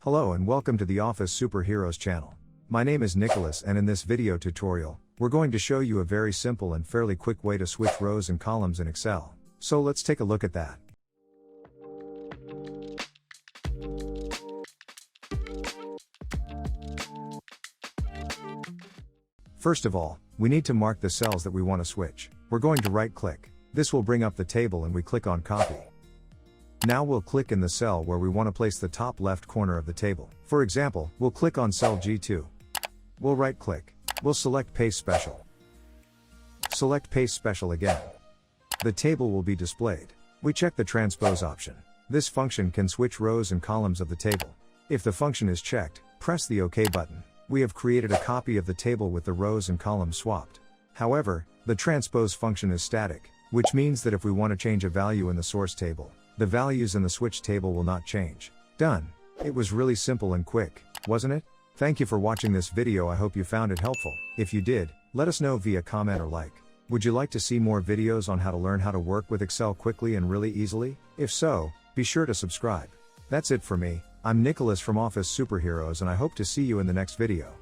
Hello and welcome to the Office Superheroes channel. My name is Nicholas, and in this video tutorial, we're going to show you a very simple and fairly quick way to switch rows and columns in Excel. So let's take a look at that. First of all, we need to mark the cells that we want to switch. We're going to right-click. This will bring up the table and we click on Copy. Now we'll click in the cell where we want to place the top left corner of the table. For example, we'll click on cell G2. We'll right-click. We'll select Paste Special. Select Paste Special again. The table will be displayed. We check the Transpose option. This function can switch rows and columns of the table. If the function is checked, press the OK button. We have created a copy of the table with the rows and columns swapped. However, the Transpose function is static, which means that if we want to change a value in the source table, the values in the switch table will not change. Done. It was really simple and quick, wasn't it? Thank you for watching this video. I hope you found it helpful. If you did, let us know via comment or like. Would you like to see more videos on how to learn how to work with Excel quickly and really easily? If so, be sure to subscribe. That's it for me. I'm Nicholas from Office Superheroes, and I hope to see you in the next video.